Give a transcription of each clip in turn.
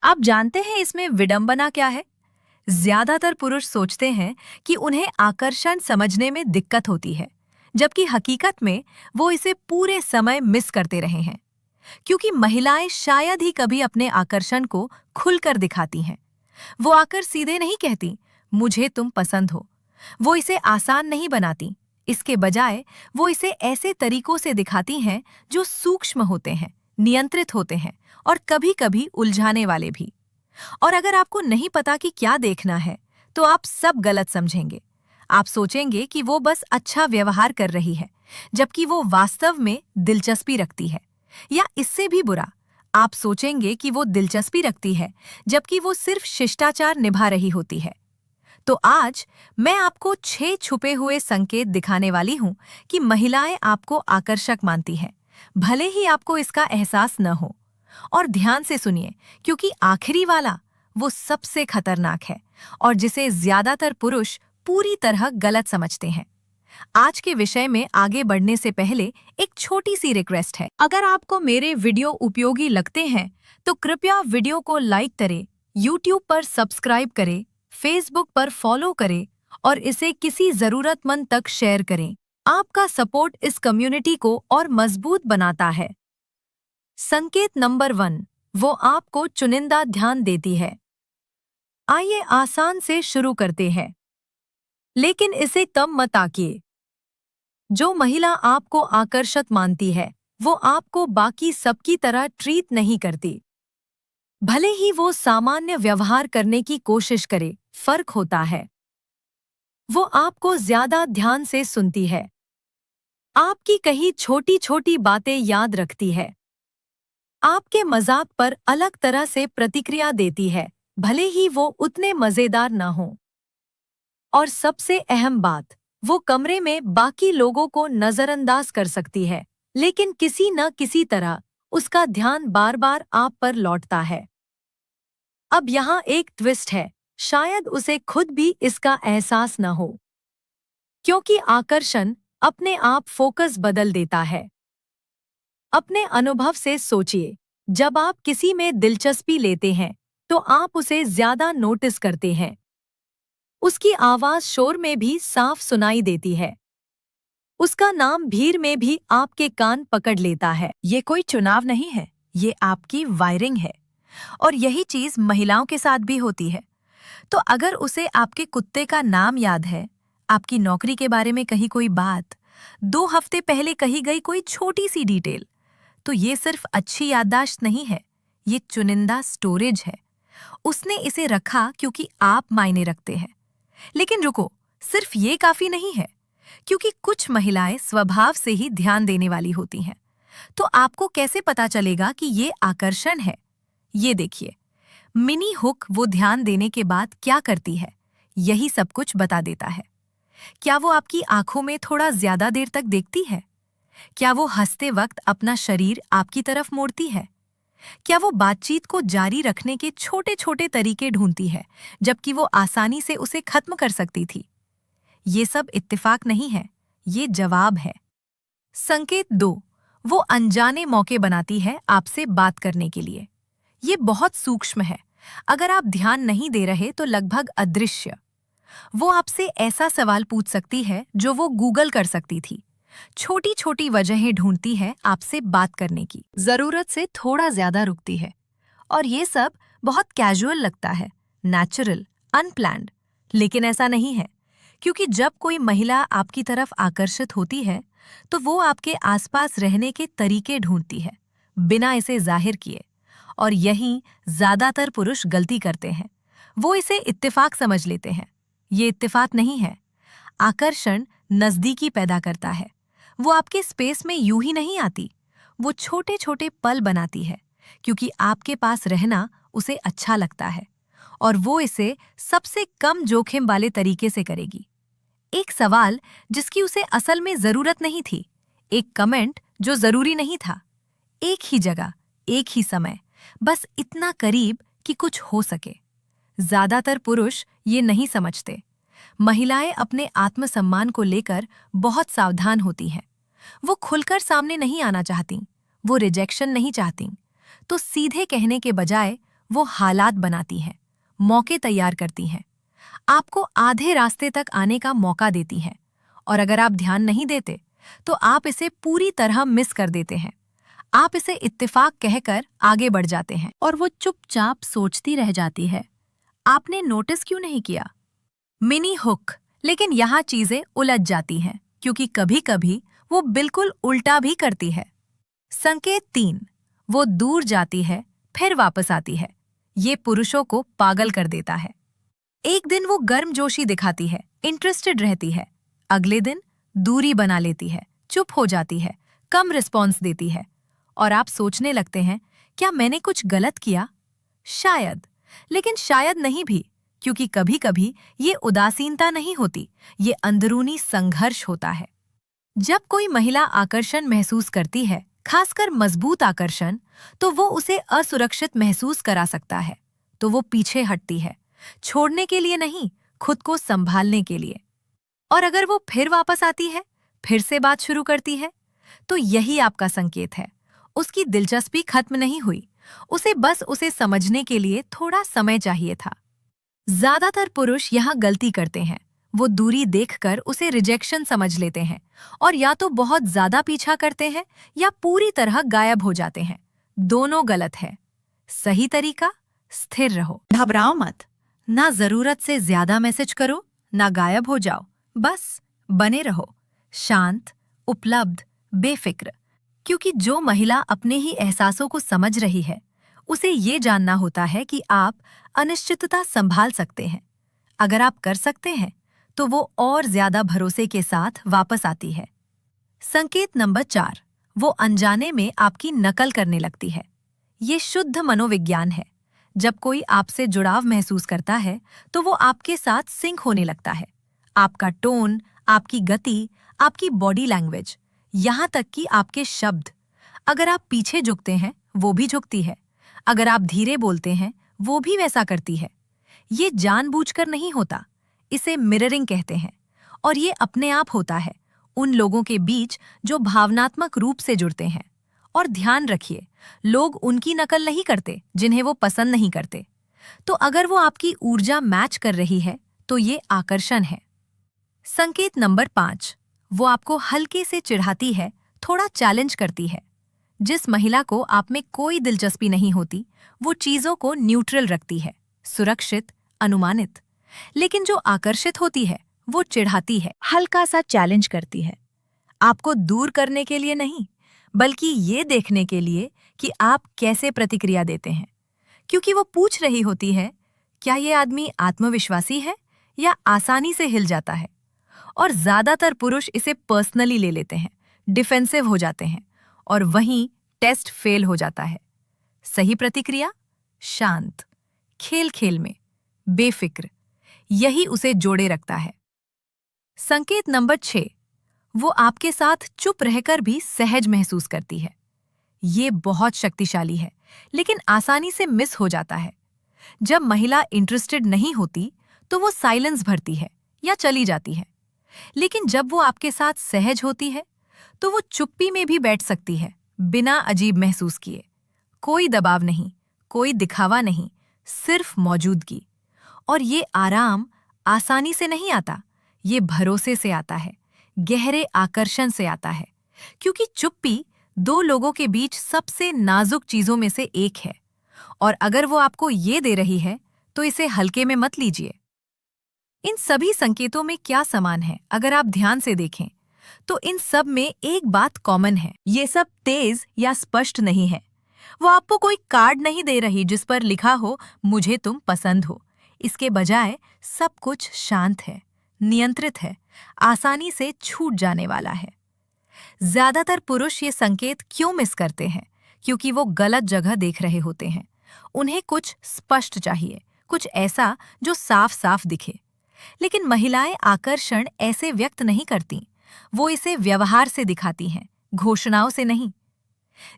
आप जानते हैं इसमें विडंबना क्या है? ज्यादातर पुरुष सोचते हैं कि उन्हें आकर्षण समझने में दिक्कत होती है, जबकि हकीकत में वो इसे पूरे समय मिस करते रहे हैं। क्योंकि महिलाएं शायद ही कभी अपने आकर्षण को खुलकर दिखाती हैं। वो आकर सीधे नहीं कहती, मुझे तुम पसंद हो। वो इसे आसान नहीं बनाती। इसके बजाय वो इसे ऐसे तरीकों से दिखाती हैं जो सूक्ष्म होते हैं, नियंत्रित होते हैं और कभी-कभी उलझाने वाले भी। और अगर आपको नहीं पता कि क्या देखना है, तो आप सब गलत समझेंगे। आप सोचेंगे कि वो बस अच्छा व्यवहार कर रही है, जबकि वो वास्तव में दिलचस्पी रखती है। या इससे भी बुरा, आप सोचेंगे कि वो दिलचस्पी रखती है, जबकि वो सिर्फ शिष्टाचार निभा रही होती है। तो आज मैं आपको 6 छुपे हुए संकेत दिखाने वाली हूं कि महिलाएं आपको आकर्षक मानती हैं, भले ही आपको इसका एहसास न हो। और ध्यान से सुनिए, क्योंकि आखिरी वाला वो सबसे खतरनाक है और जिसे ज्यादातर पुरुष पूरी तरह गलत समझते हैं। आज के विषय में आगे बढ़ने से पहले एक छोटी सी रिक्वेस्ट है। अगर आपको मेरे वीडियो उपयोगी लगते हैं तो कृपया वीडियो को लाइक करें, YouTube पर सब्सक्राइब करें, Facebook पर फॉलो करें और इसे किसी जरूरतमंद तक शेयर करें। आपका सपोर्ट इस कम्युनिटी को और मजबूत बनाता है। संकेत नंबर 1, वो आपको चुनिंदा ध्यान देती है। आइए आसान से शुरू करते हैं, लेकिन इसे कम मत आंकिए। जो महिला आपको आकर्षक मानती है, वो आपको बाकी सबकी तरह ट्रीट नहीं करती। भले ही वो सामान्य व्यवहार करने की कोशिश करे, फर्क होता है। वो आपको ज्यादा ध्यान से सुनती है, आपकी कही छोटी-छोटी बातें याद रखती है, आपके मजाक पर अलग तरह से प्रतिक्रिया देती है, भले ही वो उतने मजेदार न हो। और सबसे अहम बात, वो कमरे में बाकी लोगों को नजरअंदाज कर सकती है, लेकिन किसी न किसी तरह उसका ध्यान बार-बार आप पर लौटता है। अब यहाँ एक ट्विस्ट है, शायद उसे खुद भी इसका एहसास न हो। क्योंकि आकर्षण अपने आप फोकस बदल देता है। अपने अनुभव से सोचिए, जब आप किसी में दिलचस्पी लेते हैं, तो आप उसे ज्यादा नोटिस करते हैं। उसकी आवाज शोर में भी साफ सुनाई देती है। उसका नाम भीड़ में भी आपके कान पकड़ लेता है। ये कोई चुनाव नहीं है, ये आपकी वायरिंग है। और यही चीज महिलाओं के साथ भी होती है। तो अगर उसे आपके कुत्ते का नाम याद है, आपकी नौकरी के बारे में कही कोई बात, 2 हफ्ते पहले कही गई कोई छोटी सी डिटेल, तो ये सिर्फ अच्छी याददाश्त नहीं है, ये चुनिंदा स्टोरेज है। उसने इसे रखा क्योंकि आप मायने रखते हैं। लेकिन रुको, सिर्फ ये काफी नहीं है, क्योंकि कुछ महिलाएं स्वभाव से ही ध्यान देने वाली होती हैं। तो आपको कैसे पता चलेगा कि ये आकर्षण है? ये देखिए, मिनी हुक वो ध्यान देने के बाद क्या करती है, यही सब कुछ बता देता है। क्या वो आपकी आंखों में थोड़ा ज्यादा देर तक देखती है? क्या वो हंसते वक्त अपना शरीर आपकी तरफ मोड़ती है? क्या वो बातचीत को जारी रखने के छोटे-छोटे तरीके ढूंढती है, जबकि वो आसानी से उसे खत्म कर सकती थी? ये सब इत्तेफाक नहीं है, ये जवाब है। संकेत 2, वो अनजाने मौके बनाती है आपसे बात करने के लिए। ये बहुत सूक्ष्म है। अगर आप ध्यान नहीं दे रहे तो लगभग अदृश्य। वो आपसे ऐसा सवाल पूछ सकती है जो वो गूगल कर सकती थी। छोटी-छोटी वजहें ढूंढती है आपसे बात करने की। जरूरत से थोड़ा ज्यादा रुकती है। और ये सब बहुत कैजुअल लगता है, नेचुरल, अनप्लान्ड। लेकिन ऐसा नहीं है, क्योंकि जब कोई महिला आपकी तरफ आकर्षित होती है, तो वो आपके आसपास रहने के तरीके ढूंढती है, बिना इसे जाहिर किए। और यही ज्यादातर पुरुष गलती करते हैं। वो इसे इत्तेफाक समझ लेते हैं। ये इत्तेफाक नहीं है। आकर्षण नजदीकी पैदा करता है। वो आपके स्पेस में यूं ही नहीं आती। वो छोटे-छोटे पल बनाती है, क्योंकि आपके पास रहना उसे अच्छा लगता है। और वो इसे सबसे कम जोखिम वाले तरीके से करेगी। एक सवाल जिसकी उसे असल में जरूरत नहीं थी, एक कमेंट जो जरूरी नहीं था, एक ही जगह, एक ही समय, बस इतना करीब कि कुछ हो सके। ज्यादातर पुरुष ये नहीं समझते। महिलाएं अपने आत्मसम्मान को लेकर बहुत सावधान होती हैं। वो खुलकर सामने नहीं आना चाहती, वो रिजेक्शन नहीं चाहती। तो सीधे कहने के बजाय वो हालात बनाती हैं, मौके तैयार करती हैं, आपको आधे रास्ते तक आने का मौका देती हैं, और अगर आप ध्यान नहीं देते तो आप इसे पूरी तरह मिस कर देते हैं। आप इसे इत्तेफाक कहकर आगे बढ़ जाते हैं और वो चुपचाप सोचती रह जाती है, आपने नोटिस क्यों नहीं किया? Mini hook. लेकिन यहाँ चीजें उलझ जाती हैं, क्योंकि कभी-कभी वो बिल्कुल उल्टा भी करती है। संकेत 3, वो दूर जाती है फिर वापस आती है। ये पुरुषों को पागल कर देता है। एक दिन वो गर्मजोशी दिखाती है, इंटरेस्टेड रहती है। अगले दिन दूरी बना लेती है, चुप हो जाती है, कम रिस्पॉन्स देती है, और आप सोचने लगते हैं, क्या मैंने कुछ गलत किया? शायद, लेकिन शायद नहीं भी, क्योंकि कभी-कभी ये उदासीनता नहीं होती, ये अंदरूनी संघर्ष होता है। जब कोई महिला आकर्षण महसूस करती है, खासकर मजबूत आकर्षण, तो वो उसे असुरक्षित महसूस करा सकता है, तो वो पीछे हटती है, छोड़ने के लिए नहीं, खुद को संभालने के लिए। और अगर वो फिर वापस आती है, फिर से बात शुरू करती है, तो यही आपका संकेत है। उसकी दिलचस्पी खत्म नहीं हुई, उसे बस उसे समझने के लिए थोड़ा समय चाहिए था। ज्यादातर पुरुष यहाँ गलती करते हैं, वो दूरी देखकर उसे रिजेक्शन समझ लेते हैं, और या तो बहुत ज्यादा पीछा करते हैं या पूरी तरह गायब हो जाते हैं। दोनों गलत है। सही तरीका, स्थिर रहो, घबराओ मत, ना जरूरत से ज्यादा मैसेज करो, ना गायब हो जाओ, बस बने रहो, शांत, उपलब्ध, बेफिक्र। क्योंकि जो महिला अपने ही एहसासों को समझ रही है, उसे ये जानना होता है कि आप अनिश्चितता संभाल सकते हैं। अगर आप कर सकते हैं, तो वो और ज्यादा भरोसे के साथ वापस आती है। संकेत नंबर 4, वो अनजाने में आपकी नकल करने लगती है। ये शुद्ध मनोविज्ञान है। जब कोई आपसे जुड़ाव महसूस करता है, तो वो आपके साथ सिंक होने लगता है। आपका टोन, आपकी गति, आपकी बॉडी लैंग्वेज, यहाँ तक कि आपके शब्द। अगर आप पीछे झुकते हैं, वो भी झुकती है। अगर आप धीरे बोलते हैं, वो भी वैसा करती है। ये जानबूझकर नहीं होता, इसे मिररिंग कहते हैं, और ये अपने आप होता है उन लोगों के बीच जो भावनात्मक रूप से जुड़ते हैं। और ध्यान रखिए, लोग उनकी नकल नहीं करते जिन्हें वो पसंद नहीं करते। तो अगर वो आपकी ऊर्जा मैच कर रही है, तो ये आकर्षण है। संकेत नंबर 5, वो आपको हल्के से चिढ़ाती है, थोड़ा चैलेंज करती है। जिस महिला को आप में कोई दिलचस्पी नहीं होती, वो चीजों को न्यूट्रल रखती है, सुरक्षित, अनुमानित। लेकिन जो आकर्षित होती है, वो चिढ़ाती है, हल्का सा चैलेंज करती है, आपको दूर करने के लिए नहीं, बल्कि ये देखने के लिए कि आप कैसे प्रतिक्रिया देते हैं। क्योंकि वो पूछ रही होती है, क्या ये आदमी आत्मविश्वासी है या आसानी से हिल जाता है? और ज्यादातर पुरुष इसे पर्सनली ले लेते हैं, डिफेंसिव हो जाते हैं, और वहीं टेस्ट फेल हो जाता है। सही प्रतिक्रिया, शांत, खेल खेल में, बेफिक्र, यही उसे जोड़े रखता है। संकेत नंबर 6, वो आपके साथ चुप रहकर भी सहज महसूस करती है। ये बहुत शक्तिशाली है, लेकिन आसानी से मिस हो जाता है। जब महिला इंटरेस्टेड नहीं होती, तो वो साइलेंस भरती है या चली जाती है। लेकिन जब वो आपके साथ सहज होती है, तो वो चुप्पी में भी बैठ सकती है, बिना अजीब महसूस किए। कोई दबाव नहीं, कोई दिखावा नहीं, सिर्फ मौजूदगी। और ये आराम आसानी से नहीं आता, ये भरोसे से आता है, गहरे आकर्षण से आता है। क्योंकि चुप्पी 2 लोगों के बीच सबसे नाजुक चीजों में से एक है, और अगर वो आपको ये दे रही है, तो इसे हल्के में मत लीजिए। इन सभी संकेतों में क्या समान है? अगर आप ध्यान से देखें, तो इन सब में एक बात कॉमन है, ये सब तेज या स्पष्ट नहीं है। वो आपको कोई कार्ड नहीं दे रही जिस पर लिखा हो, मुझे तुम पसंद हो। इसके बजाय सब कुछ शांत है, नियंत्रित है, आसानी से छूट जाने वाला है। ज्यादातर पुरुष ये संकेत क्यों मिस करते हैं? क्योंकि वो गलत जगह देख रहे होते हैं। उन्हें कुछ स्पष्ट चाहिए, कुछ ऐसा जो साफ साफ दिखे। लेकिन महिलाएं आकर्षण ऐसे व्यक्त नहीं करती, वो इसे व्यवहार से दिखाती हैं, घोषणाओं से नहीं।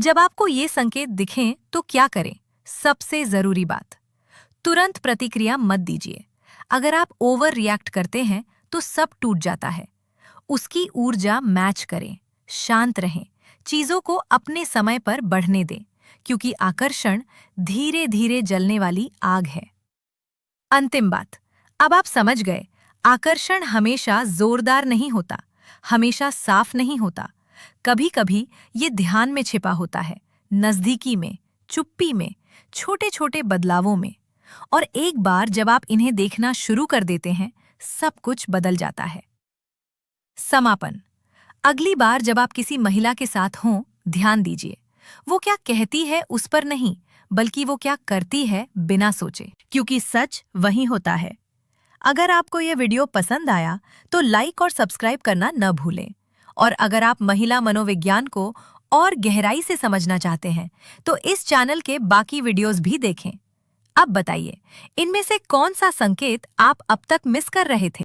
जब आपको ये संकेत दिखें, तो क्या करें? सबसे जरूरी बात, तुरंत प्रतिक्रिया मत दीजिए। अगर आप ओवर रिएक्ट करते हैं, तो सब टूट जाता है। उसकी ऊर्जा मैच करें, शांत रहें, चीजों को अपने समय पर बढ़ने दें, क्योंकि आकर्षण धीरे धीरे जलने वाली आग है। अंतिम बात, अब आप समझ गए, आकर्षण हमेशा जोरदार नहीं होता, हमेशा साफ नहीं होता। कभी कभी ये ध्यान में छिपा होता है, नजदीकी में, चुप्पी में, छोटे छोटे बदलावों में। और एक बार जब आप इन्हें देखना शुरू कर देते हैं, सब कुछ बदल जाता है। समापन। अगली बार जब आप किसी महिला के साथ हों, ध्यान दीजिए, वो क्या कहती है उस पर नहीं, बल्कि वो क्या करती है बिना सोचे, क्योंकि सच वही होता है। अगर आपको यह वीडियो पसंद आया तो लाइक और सब्सक्राइब करना न भूलें। और अगर आप महिला मनोविज्ञान को और गहराई से समझना चाहते हैं तो इस चैनल के बाकी वीडियोस भी देखें। अब बताइए, इनमें से कौन सा संकेत आप अब तक मिस कर रहे थे?